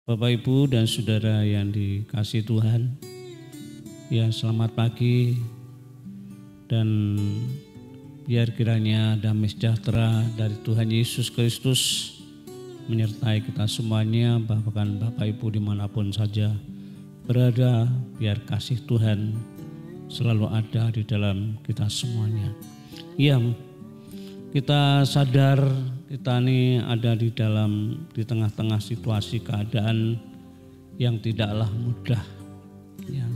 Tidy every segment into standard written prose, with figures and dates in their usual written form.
Bapak, Ibu, dan saudara yang dikasihi Tuhan, ya selamat pagi, dan biar kiranya damai sejahtera dari Tuhan Yesus Kristus menyertai kita semuanya, bahkan Bapak Ibu dimanapun saja berada, biar kasih Tuhan selalu ada di dalam kita semuanya. Ya, kita sadar kita ini ada di tengah-tengah situasi keadaan yang tidaklah mudah. Ya.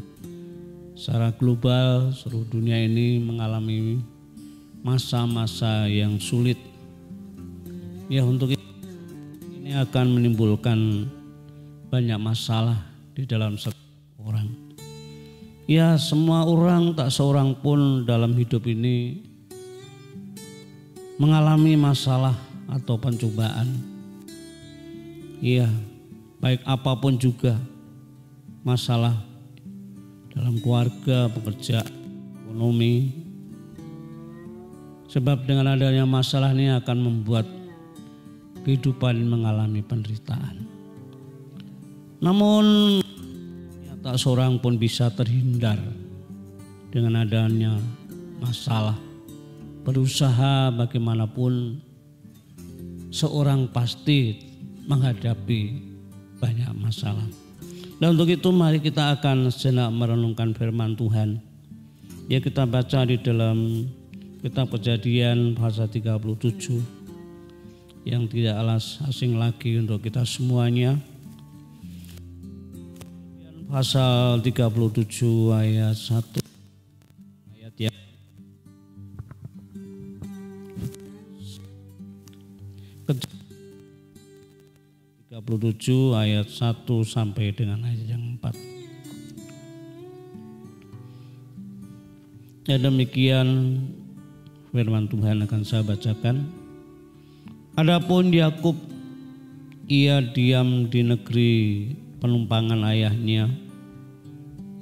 Secara global seluruh dunia ini mengalami masa-masa yang sulit. Ya, untuk ini akan menimbulkan banyak masalah di dalam setiap orang. Ya, semua orang, tak seorang pun dalam hidup ini mengalami masalah atau pencobaan. Iya, baik apapun juga masalah dalam keluarga, pekerjaan, ekonomi. Sebab dengan adanya masalah ini akan membuat kehidupan mengalami penderitaan. Namun ya, tak seorang pun bisa terhindar dengan adanya masalah. Berusaha bagaimanapun seorang pasti menghadapi banyak masalah. Dan untuk itu mari kita akan sejenak merenungkan firman Tuhan. Ya, kita baca di dalam kitab Kejadian pasal 37 yang tidak asing lagi untuk kita semuanya. Pasal 37 ayat 1 ayat yang 37 ayat 1 sampai dengan ayat yang 4. Ya, demikian firman Tuhan akan saya bacakan. Adapun Yakub, ia diam di negeri penumpangan ayahnya,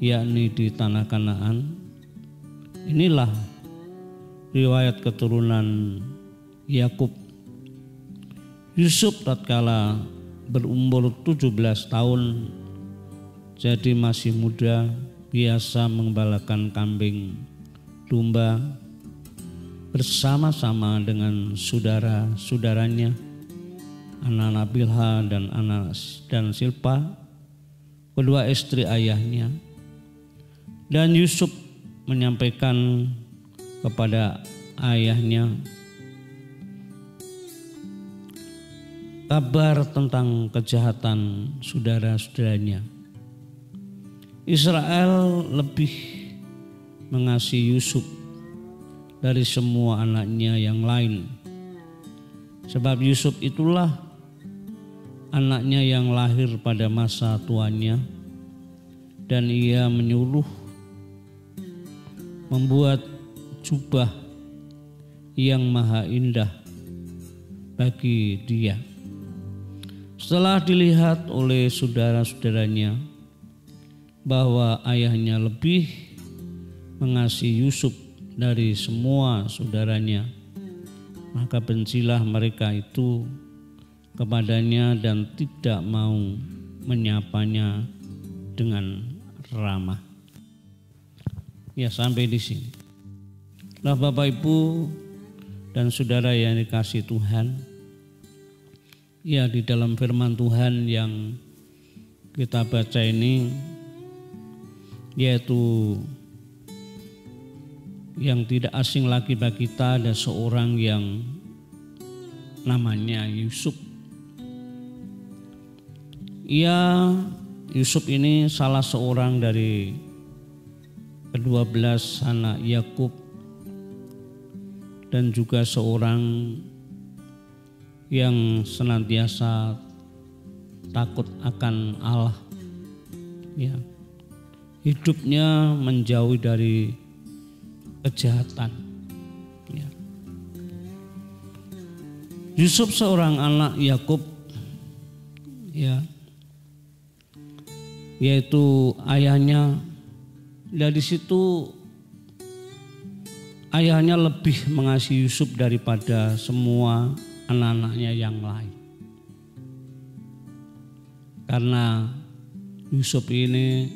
yakni di tanah Kanaan. Inilah riwayat keturunan Yakub. Yusuf tatkala berumur 17 tahun, jadi masih muda, biasa mengembalakan kambing domba bersama-sama dengan saudara-saudaranya, anak-anak Bilha dan Silpa, kedua istri ayahnya. Dan Yusuf menyampaikan kepada ayahnya kabar tentang kejahatan saudara-saudaranya. Israel lebih mengasihi Yusuf dari semua anaknya yang lain, sebab Yusuf itulah anaknya yang lahir pada masa tuanya, dan ia menyuruh membuat jubah yang maha indah bagi dia. Setelah dilihat oleh saudara-saudaranya bahwa ayahnya lebih mengasihi Yusuf dari semua saudaranya, maka bencilah mereka itu kepadanya dan tidak mau menyapanya dengan ramah. Ya, sampai di sini. Nah, Bapak, Ibu, dan saudara yang dikasihi Tuhan, ya, di dalam firman Tuhan yang kita baca ini, yaitu yang tidak asing lagi bagi kita, ada seorang yang namanya Yusuf. Yusuf ini salah seorang dari ke-12 anak Yakub, dan juga seorang yang senantiasa takut akan Allah. Ya, hidupnya menjauhi dari kejahatan. Ya. Yusuf seorang anak Yakub, ya, yaitu ayahnya. Dari situ ayahnya lebih mengasihi Yusuf daripada semua anak-anaknya yang lain. Karena Yusuf ini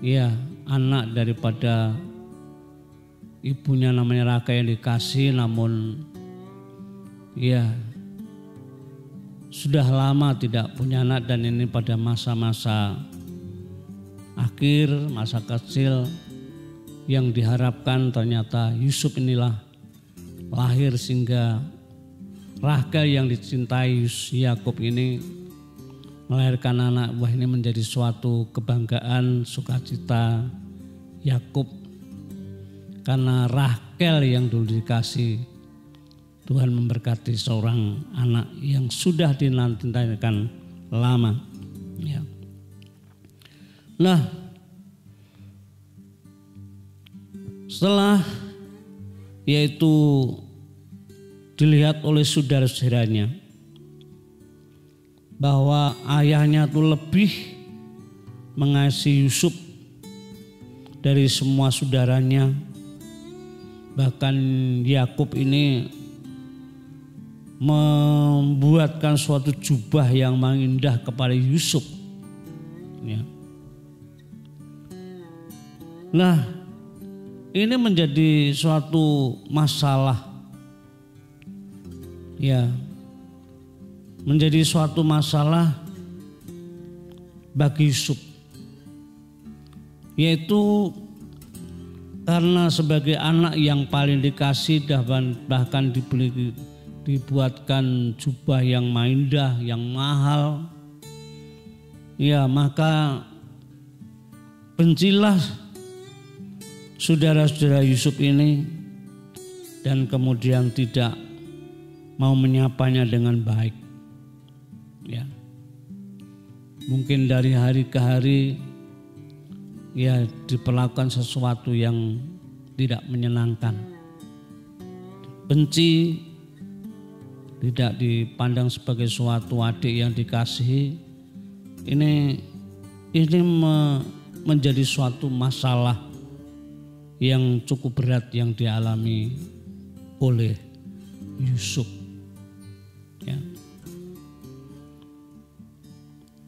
ya anak daripada ibunya namanya Raka yang dikasih, namun ya sudah lama tidak punya anak, dan ini pada masa-masa akhir, masa kecil yang diharapkan ternyata Yusuf inilah lahir sehingga Rahel yang dicintai Yakub ini melahirkan anak. Wah, ini menjadi suatu kebanggaan, sukacita Yakub karena Rahel yang dulu dikasih. Tuhan memberkati seorang anak yang sudah dinantikan lama. Ya. Nah, setelah yaitu dilihat oleh saudara-saudaranya bahwa ayahnya itu lebih mengasihi Yusuf dari semua saudaranya. Bahkan Yakub ini membuatkan suatu jubah yang indah kepada Yusuf. Ya. Nah, ini menjadi suatu masalah. Ya, menjadi suatu masalah bagi Yusuf, yaitu karena sebagai anak yang paling dikasih bahkan dibuatkan jubah yang indah, yang mahal. Ya, maka bencilah saudara-saudara Yusuf ini dan kemudian tidak mau menyapanya dengan baik. Ya, mungkin dari hari ke hari ya diperlakukan sesuatu yang tidak menyenangkan, benci, tidak dipandang sebagai suatu adik yang dikasihi. Ini menjadi suatu masalah yang cukup berat yang dialami oleh Yusuf.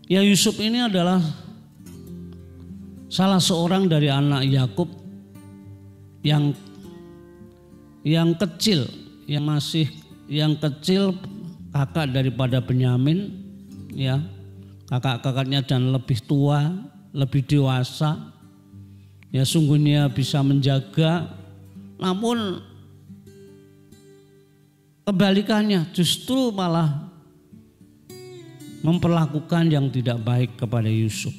Ya, Yusuf ini adalah salah seorang dari anak Yakub yang kecil, yang kecil, kakak daripada Benyamin, ya, kakak-kakaknya dan lebih tua, lebih dewasa, ya sungguhnya bisa menjaga, namun kebalikannya justru malah memperlakukan yang tidak baik kepada Yusuf.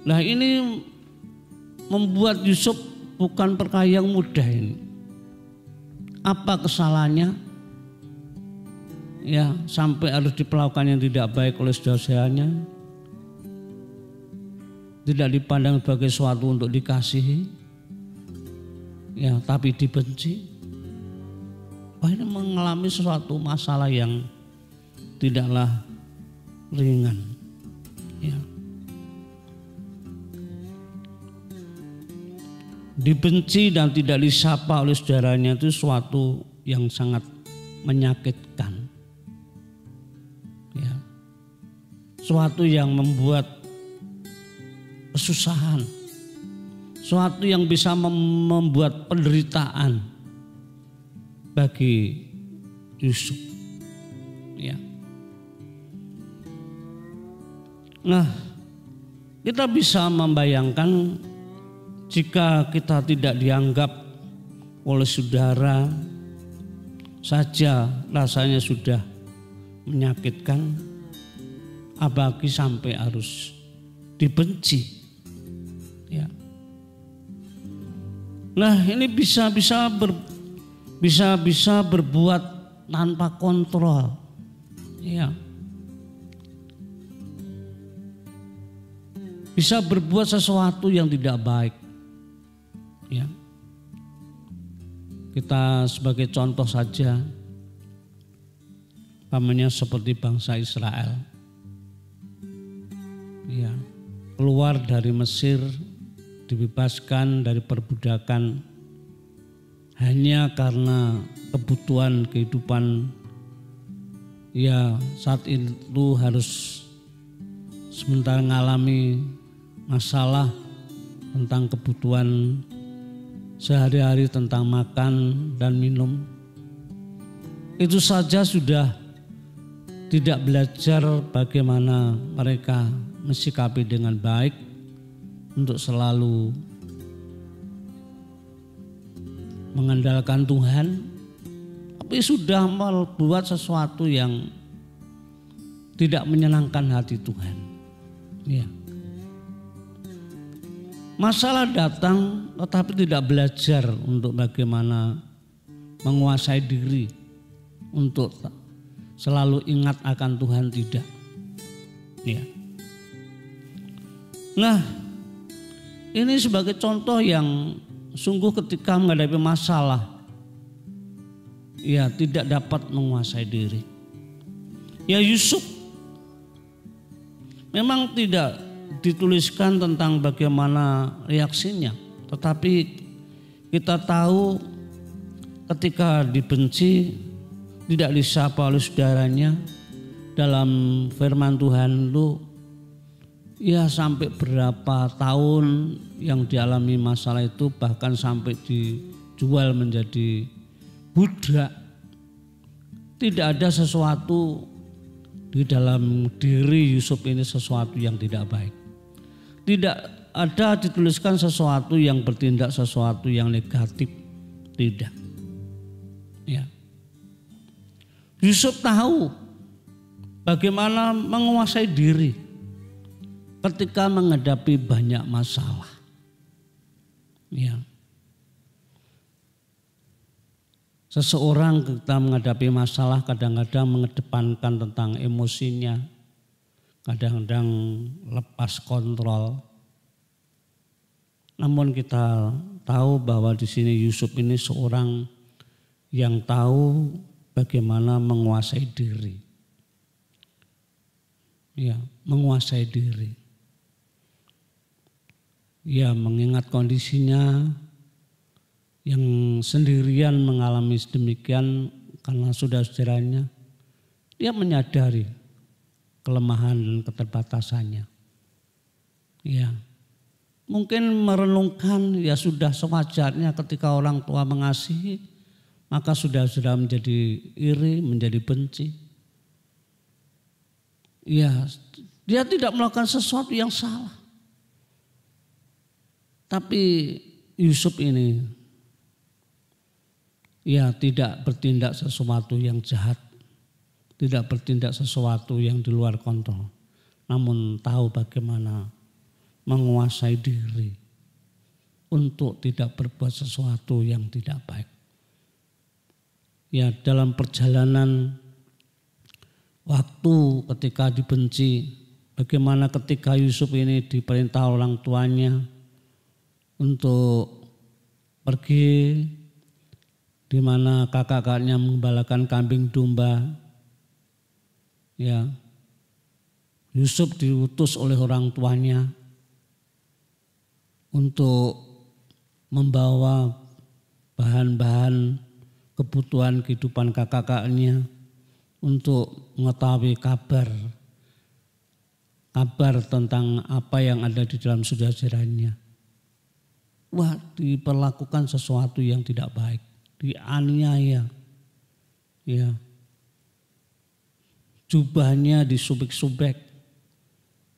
Nah, ini membuat Yusuf bukan perkara yang mudah ini. Apa kesalahannya? Ya, sampai harus diperlakukan yang tidak baik oleh saudara-saudaranya. Tidak dipandang sebagai sesuatu untuk dikasihi. Ya, tapi dibenci. Wah, ini mengalami sesuatu masalah yang tidaklah ringan. Ya. Dibenci dan tidak disapa oleh saudaranya itu suatu yang sangat menyakitkan. Ya. Suatu yang membuat kesusahan. Suatu yang bisa membuat penderitaan bagi Yusuf. Ya. Nah, kita bisa membayangkan jika kita tidak dianggap oleh saudara saja rasanya sudah menyakitkan, apalagi sampai harus dibenci. Ya. Nah, ini bisa berbuat tanpa kontrol. Ya. Bisa berbuat sesuatu yang tidak baik. Ya. Kita sebagai contoh saja, namanya seperti bangsa Israel. Ya. Keluar dari Mesir, dibebaskan dari perbudakan hanya karena kebutuhan kehidupan ya saat itu harus sementara mengalami masalah tentang kebutuhan sehari-hari, tentang makan dan minum. Itu saja sudah tidak belajar bagaimana mereka mensikapi dengan baik untuk selalu mengandalkan Tuhan, tapi sudah membuat sesuatu yang tidak menyenangkan hati Tuhan. Ya. Masalah datang tetapi tidak belajar untuk bagaimana menguasai diri untuk selalu ingat akan Tuhan, tidak. Ya. Nah, ini sebagai contoh yang sungguh ketika menghadapi masalah, ya tidak dapat menguasai diri. Ya Yusuf memang tidak dituliskan tentang bagaimana reaksinya, tetapi kita tahu ketika dibenci, tidak disapa oleh saudaranya, dalam firman Tuhan itu ya sampai berapa tahun yang dialami masalah itu, bahkan sampai dijual menjadi budak. Tidak ada sesuatu di dalam diri Yusuf ini sesuatu yang tidak baik. Tidak ada dituliskan sesuatu yang bertindak sesuatu yang negatif. Tidak. Ya. Yusuf tahu bagaimana menguasai diri ketika menghadapi banyak masalah. Ya. Seseorang ketika menghadapi masalah kadang-kadang mengedepankan tentang emosinya, kadang-kadang lepas kontrol. Namun kita tahu bahwa di sini Yusuf ini seorang yang tahu bagaimana menguasai diri. Ya, menguasai diri. Ya, mengingat kondisinya yang sendirian mengalami sedemikian karena saudara-saudaranya, dia menyadari kelemahan dan keterbatasannya. Ya, mungkin merenungkan ya sudah sewajarnya ketika orang tua mengasihi, maka sudah menjadi iri, menjadi benci. Ya, dia tidak melakukan sesuatu yang salah. Tapi Yusuf ini ya tidak bertindak sesuatu yang jahat, tidak bertindak sesuatu yang di luar kontrol, namun tahu bagaimana menguasai diri untuk tidak berbuat sesuatu yang tidak baik. Ya, dalam perjalanan waktu ketika dibenci, bagaimana ketika Yusuf ini diperintah orang tuanya untuk pergi, di mana kakak-kakaknya mengembalakan kambing domba. Ya, Yusuf diutus oleh orang tuanya untuk membawa bahan-bahan kebutuhan kehidupan kakak-kakaknya untuk mengetahui kabar tentang apa yang ada di dalam saudara-saudaranya. Wah, diperlakukan sesuatu yang tidak baik, dianiaya. Ya. Jubahnya disubek-subek.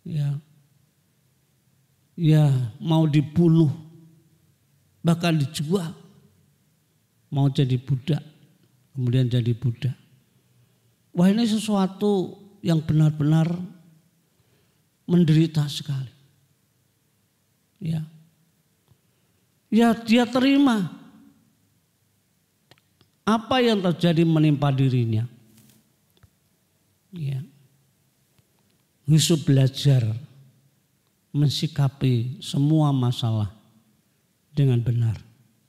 Ya. Ya, mau dibunuh, bahkan dijual. Mau jadi budak, kemudian jadi budak. Wah, ini sesuatu yang benar-benar menderita sekali. Ya. Ya, dia terima apa yang terjadi menimpa dirinya. Ya. Yusuf belajar mensikapi semua masalah dengan benar,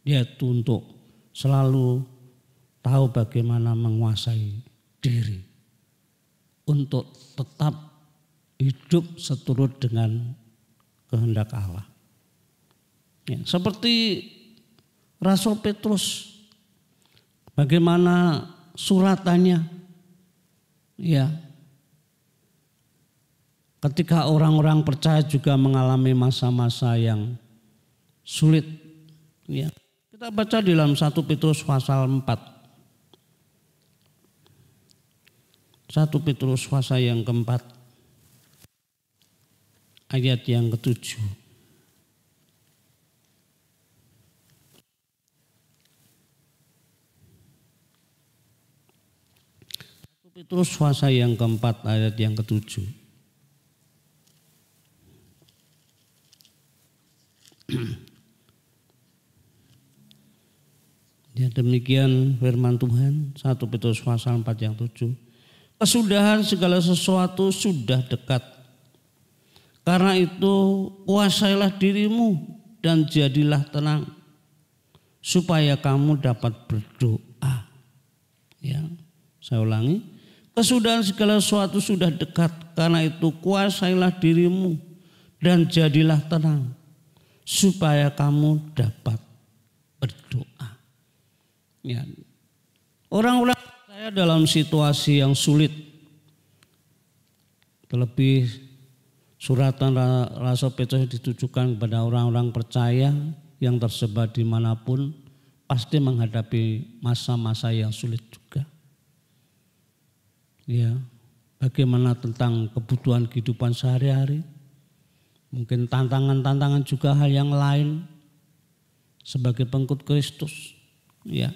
yaitu untuk selalu tahu bagaimana menguasai diri untuk tetap hidup seturut dengan kehendak Allah. Ya, seperti Rasul Petrus, bagaimana suratannya, Ya. Ketika orang-orang percaya juga mengalami masa-masa yang sulit. Ya. Kita baca di dalam 1 Petrus pasal 4. 1 Petrus pasal yang keempat. Ayat yang ke-7. Petrus pasal yang keempat ayat yang ke-7. Ya, demikian firman Tuhan, 1 Petrus pasal 4 yang 7. Kesudahan segala sesuatu sudah dekat. Karena itu kuasailah dirimu dan jadilah tenang supaya kamu dapat berdoa. Ya, saya ulangi. Kesudahan segala sesuatu sudah dekat. Karena itu kuasailah dirimu dan jadilah tenang supaya kamu dapat berdoa. Ya. Orang-orang saya dalam situasi yang sulit, terlebih suratan Rasul Petrus ditujukan kepada orang-orang percaya yang tersebar dimanapun, pasti menghadapi masa-masa yang sulit juga. Ya, bagaimana tentang kebutuhan kehidupan sehari-hari, mungkin tantangan-tantangan juga hal yang lain sebagai pengikut Kristus. Ya,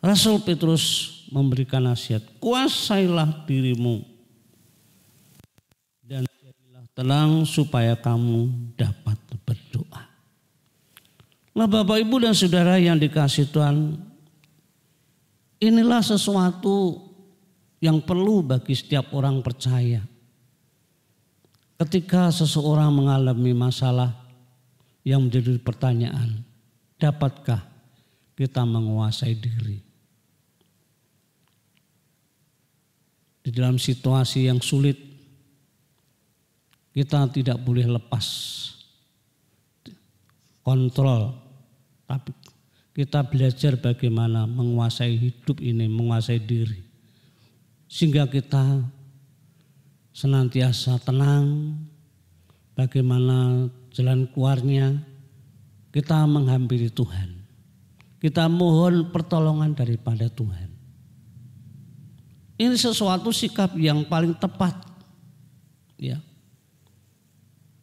Rasul Petrus memberikan nasihat, kuasailah dirimu dan jadilah tenang supaya kamu dapat berdoa. Nah, Bapak, Ibu, dan Saudara yang dikasihi Tuhan, inilah sesuatu yang perlu bagi setiap orang percaya. Ketika seseorang mengalami masalah yang menjadi pertanyaan, dapatkah kita menguasai diri? Di dalam situasi yang sulit, kita tidak boleh lepas kontrol, tapi kita belajar bagaimana menguasai hidup ini, menguasai diri. Sehingga kita senantiasa tenang, bagaimana jalan keluarnya, kita menghampiri Tuhan. Kita mohon pertolongan daripada Tuhan. Ini sesuatu sikap yang paling tepat. Ya.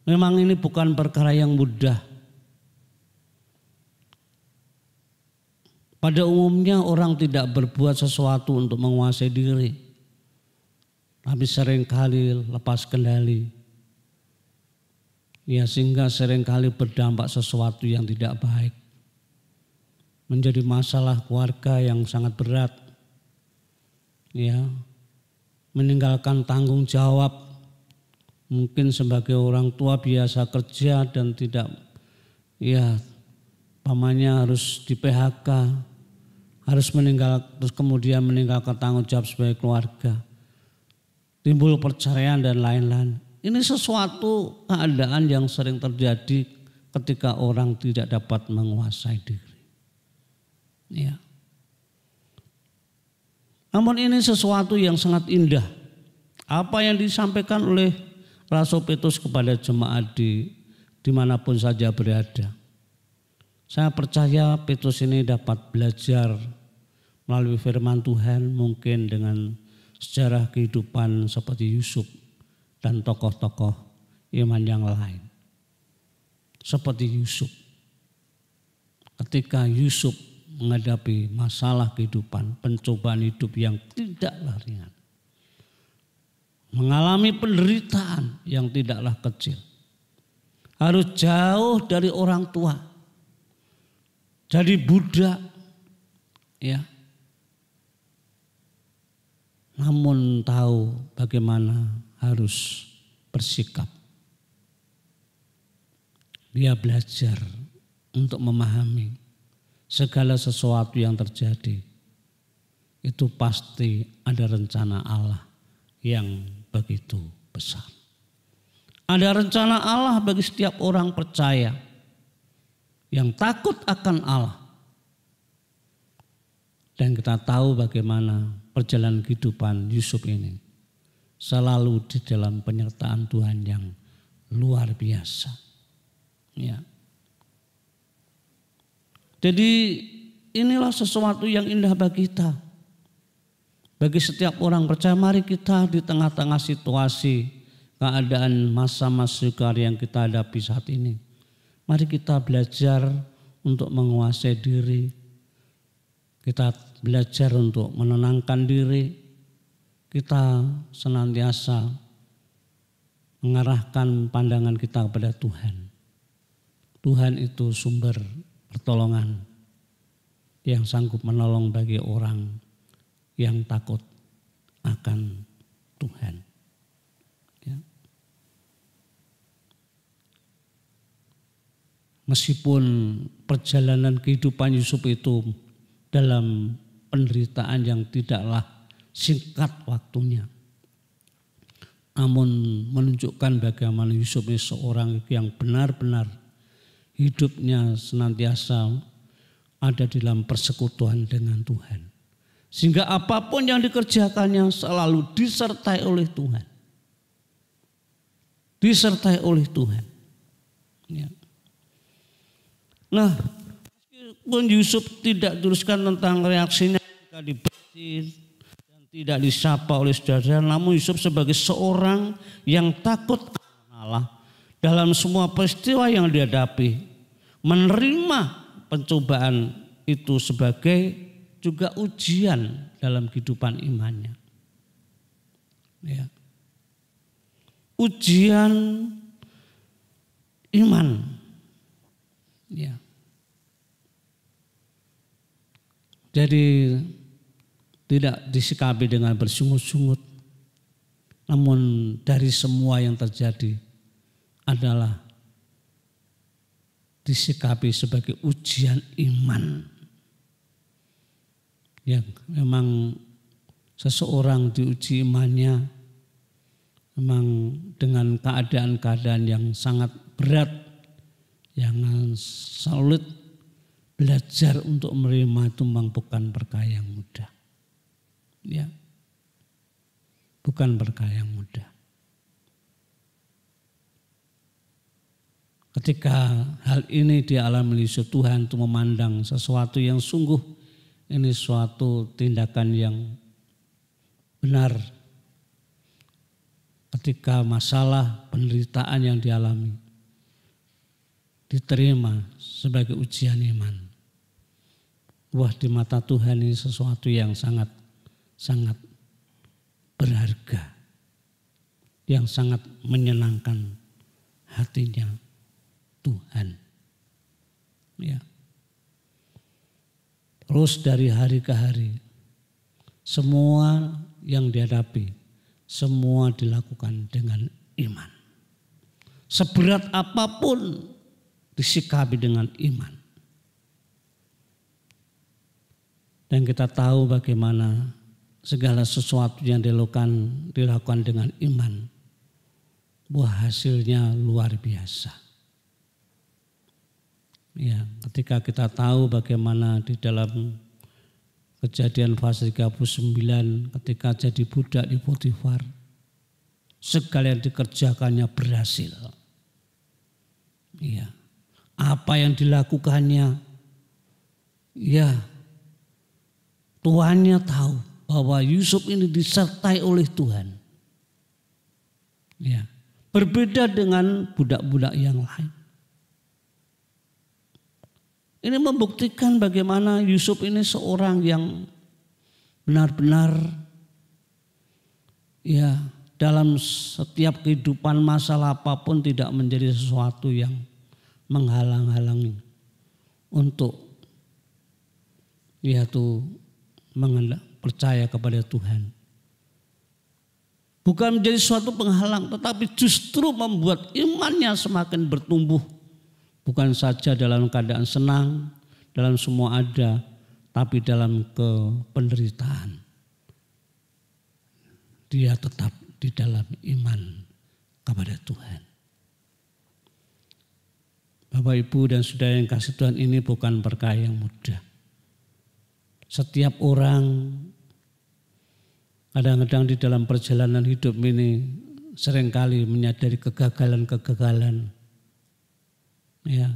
Memang ini bukan perkara yang mudah. Pada umumnya orang tidak berbuat sesuatu untuk menguasai diri. Tapi seringkali lepas kendali. Ya, sehingga seringkali berdampak sesuatu yang tidak baik. Menjadi masalah keluarga yang sangat berat. Ya, meninggalkan tanggung jawab. Mungkin sebagai orang tua biasa kerja dan tidak, ya, pamannya harus di PHK, harus terus kemudian meninggalkan tanggung jawab sebagai keluarga. Timbul perceraian dan lain-lain. Ini sesuatu keadaan yang sering terjadi ketika orang tidak dapat menguasai diri. Ya. Namun ini sesuatu yang sangat indah. Apa yang disampaikan oleh Rasul Petrus kepada jemaat dimanapun saja berada. Saya percaya Petrus ini dapat belajar melalui firman Tuhan, mungkin dengan sejarah kehidupan seperti Yusuf dan tokoh-tokoh iman yang lain. Seperti Yusuf. Ketika Yusuf menghadapi masalah kehidupan, pencobaan hidup yang tidaklah ringan. Mengalami penderitaan yang tidaklah kecil. Harus jauh dari orang tua. Jadi budak. Ya. Namun tahu bagaimana harus bersikap. Dia belajar untuk memahami segala sesuatu yang terjadi itu pasti ada rencana Allah yang begitu besar. Ada rencana Allah bagi setiap orang percaya yang takut akan Allah. Dan kita tahu bagaimana perjalanan kehidupan Yusuf ini selalu di dalam penyertaan Tuhan yang luar biasa. Ya. Jadi inilah sesuatu yang indah bagi kita. Bagi setiap orang percaya, mari kita di tengah-tengah situasi, keadaan masa-masa sukar yang kita hadapi saat ini, mari kita belajar untuk menguasai diri. Kita belajar untuk menenangkan diri. Kita senantiasa mengarahkan pandangan kita kepada Tuhan. Tuhan itu sumber pertolongan yang sanggup menolong bagi orang yang takut akan Tuhan. Ya. Meskipun perjalanan kehidupan Yusuf itu dalam penderitaan yang tidaklah singkat waktunya, namun menunjukkan bagaimana Yusuf ini seorang yang benar-benar hidupnya senantiasa ada dalam persekutuan dengan Tuhan. Sehingga apapun yang dikerjakannya selalu disertai oleh Tuhan. Disertai oleh Tuhan. Ya. Nah, meskipun Yusuf tidak tuliskan tentang reaksinya ketika diberi dan tidak disapa oleh saudara, namun Yusuf sebagai seorang yang takut kepada Allah dalam semua peristiwa yang dihadapi, menerima pencobaan itu sebagai juga ujian dalam kehidupan imannya. Ya. Ujian iman. Ya. Jadi tidak disikapi dengan bersungut-sungut, namun dari semua yang terjadi adalah disikapi sebagai ujian iman. Yang memang seseorang diuji imannya memang dengan keadaan-keadaan yang sangat berat, yang sulit. Belajar untuk menerima itu memang bukan perkara yang mudah. Ya. Bukan perkara yang mudah. Ketika hal ini dialami Yusuf, Tuhan untuk memandang sesuatu yang sungguh ini suatu tindakan yang benar. Ketika masalah penderitaan yang dialami diterima sebagai ujian iman. Wah, di mata Tuhan ini sesuatu yang sangat berharga, yang sangat menyenangkan hatinya Tuhan. Ya. Terus dari hari ke hari, semua yang dihadapi, semua dilakukan dengan iman. Seberat apapun disikapi dengan iman. Dan kita tahu bagaimana segala sesuatu yang dilakukan dengan iman. Buah hasilnya luar biasa. Ya, ketika kita tahu bagaimana di dalam Kejadian pasal 39 ketika jadi budak di Potifar, segala yang dikerjakannya berhasil. Ya, apa yang dilakukannya, ya tuannya tahu bahwa Yusuf ini disertai oleh Tuhan. Ya, berbeda dengan budak-budak yang lain. Ini membuktikan bagaimana Yusuf ini seorang yang benar-benar ya dalam setiap kehidupan masalah apapun tidak menjadi sesuatu yang menghalang-halangi untuk yaitu percaya kepada Tuhan. Bukan menjadi suatu penghalang, tetapi justru membuat imannya semakin bertumbuh. Bukan saja dalam keadaan senang, dalam semua ada, tapi dalam penderitaan. Dia tetap di dalam iman kepada Tuhan. Bapak, Ibu, dan saudara yang kasih Tuhan, ini bukan perkara yang mudah. Setiap orang Kadang-kadang di dalam perjalanan hidup ini seringkali menyadari kegagalan-kegagalan. Ya.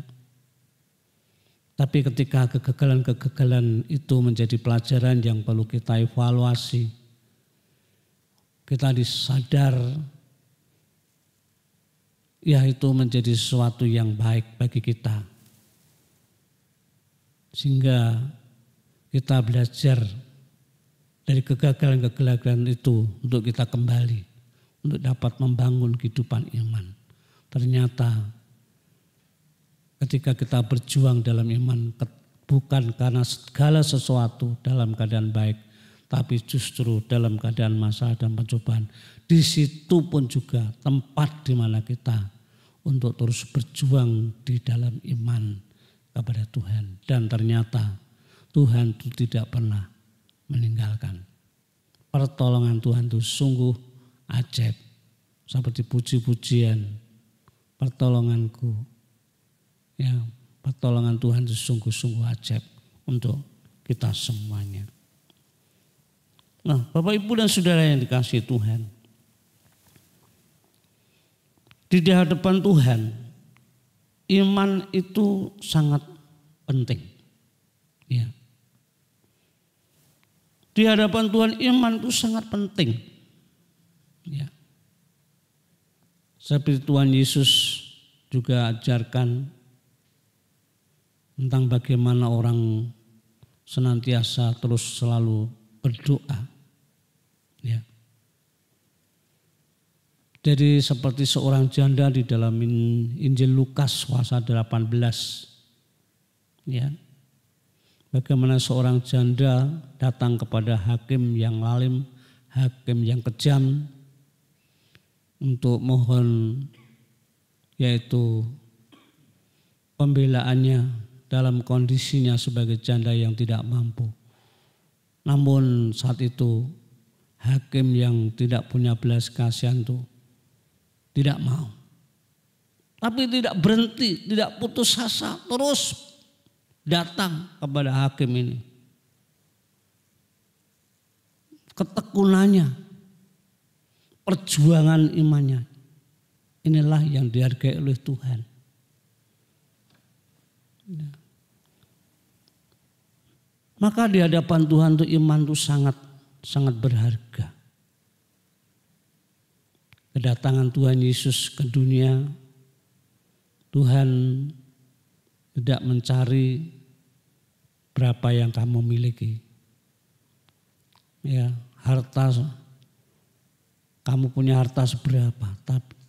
Tapi ketika kegagalan-kegagalan itu menjadi pelajaran yang perlu kita evaluasi, kita disadar ya itu menjadi sesuatu yang baik bagi kita. Sehingga kita belajar dari kegagalan-kegagalan itu untuk kita kembali, untuk dapat membangun kehidupan iman. Ternyata ketika kita berjuang dalam iman bukan karena segala sesuatu dalam keadaan baik, tapi justru dalam keadaan masalah dan pencobaan. Di situ pun juga tempat di mana kita untuk terus berjuang di dalam iman kepada Tuhan. Dan ternyata Tuhan itu tidak pernah meninggalkan. Pertolongan Tuhan itu sungguh ajaib. Seperti puji-pujian, pertolonganku. Ya, pertolongan Tuhan itu sungguh-sungguh ajaib untuk kita semuanya. Nah, Bapak Ibu dan Saudara yang dikasihi Tuhan, di hadapan Tuhan, iman itu sangat penting. Ya. Di hadapan Tuhan iman itu sangat penting. Ya. Seperti Tuhan Yesus juga ajarkan tentang bagaimana orang senantiasa terus selalu berdoa. Ya. Jadi seperti seorang janda di dalam Injil Lukas pasal 18. Ya. Bagaimana seorang janda datang kepada hakim yang lalim, hakim yang kejam untuk mohon yaitu pembelaannya dalam kondisinya sebagai janda yang tidak mampu. Namun saat itu hakim yang tidak punya belas kasihan itu tidak mau. Tapi tidak berhenti, tidak putus asa, terus datang kepada hakim ini. Ketekunannya, perjuangan imannya, inilah yang dihargai oleh Tuhan. Maka di hadapan Tuhan itu iman itu sangat berharga. Kedatangan Tuhan Yesus ke dunia, Tuhan tidak mencari berapa yang kamu miliki. Ya, harta, kamu punya harta seberapa,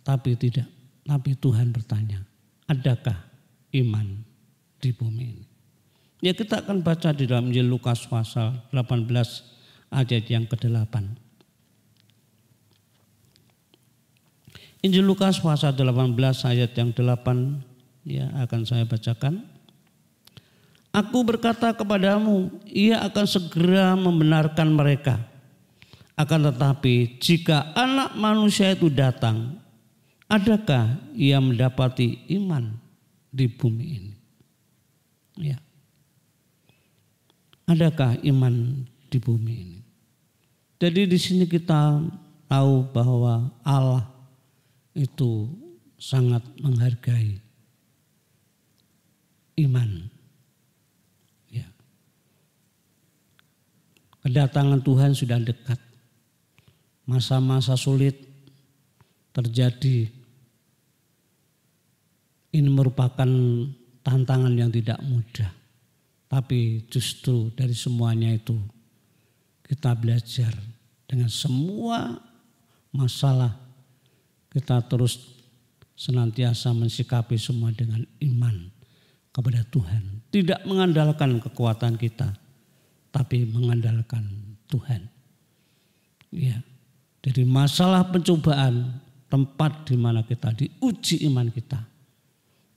tapi tidak. Tapi Tuhan bertanya, adakah iman di bumi ini? Ya, kita akan baca di dalam Injil Lukas pasal 18 ayat yang ke-8. Injil Lukas pasal 18 ayat yang 8 ya akan saya bacakan. Aku berkata kepadamu, ia akan segera membenarkan mereka. Akan tetapi jika Anak Manusia itu datang, adakah ia mendapati iman di bumi ini? Ya. Adakah iman di bumi ini? Jadi di sini kita tahu bahwa Allah itu sangat menghargai iman. Ya. Kedatangan Tuhan sudah dekat. Masa-masa sulit terjadi. Ini merupakan tantangan yang tidak mudah. Tapi justru dari semuanya itu kita belajar dengan semua masalah. Kita terus senantiasa mensikapi semua dengan iman kepada Tuhan. Tidak mengandalkan kekuatan kita, tapi mengandalkan Tuhan. Ya, dari masalah pencobaan, tempat di mana kita diuji iman kita.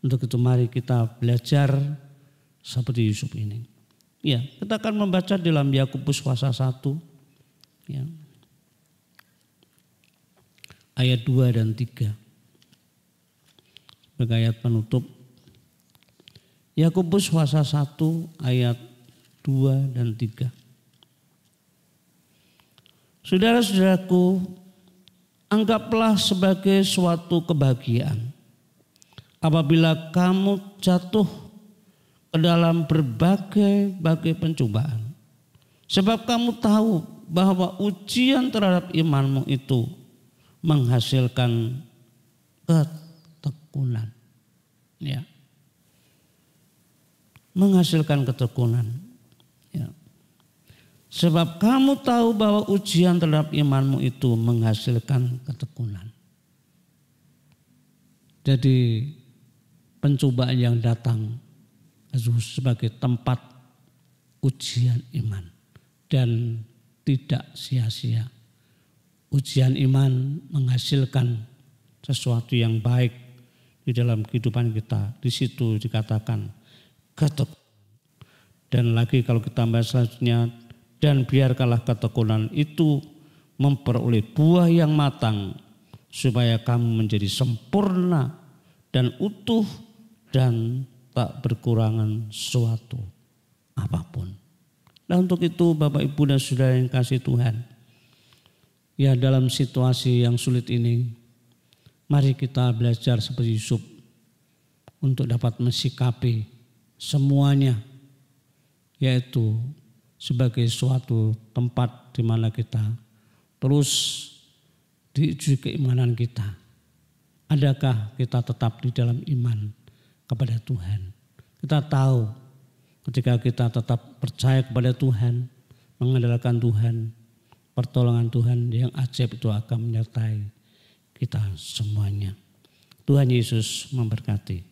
Untuk itu mari kita belajar seperti Yusuf ini. Ya, kita akan membaca dalam Yakobus pasal 1. Ya. Ayat 2 dan 3. Sebagai ayat penutup. Yakobus pasal 1 ayat 2 dan 3. Saudara-saudaraku, anggaplah sebagai suatu kebahagiaan apabila kamu jatuh ke dalam berbagai pencobaan. Sebab kamu tahu bahwa ujian terhadap imanmu itu menghasilkan ketekunan. Ya. Menghasilkan ketekunan. Ya. Sebab kamu tahu bahwa ujian terhadap imanmu itu menghasilkan ketekunan. Jadi pencobaan yang datang itu sebagai tempat ujian iman dan tidak sia-sia. Ujian iman menghasilkan sesuatu yang baik di dalam kehidupan kita. Di situ dikatakan ketekunan. Dan lagi kalau kita bahas selanjutnya, dan biarkanlah ketekunan itu memperoleh buah yang matang supaya kamu menjadi sempurna dan utuh dan tak berkurangan suatu apapun. Nah, untuk itu Bapak Ibu dan Saudara yang kasih Tuhan, ya dalam situasi yang sulit ini, mari kita belajar seperti Yusuf untuk dapat mensikapi semuanya, yaitu sebagai suatu tempat di mana kita terus diuji keimanan kita. Adakah kita tetap di dalam iman kepada Tuhan? Kita tahu ketika kita tetap percaya kepada Tuhan, mengandalkan Tuhan, pertolongan Tuhan yang ajaib itu akan menyertai kita semuanya. Tuhan Yesus memberkati.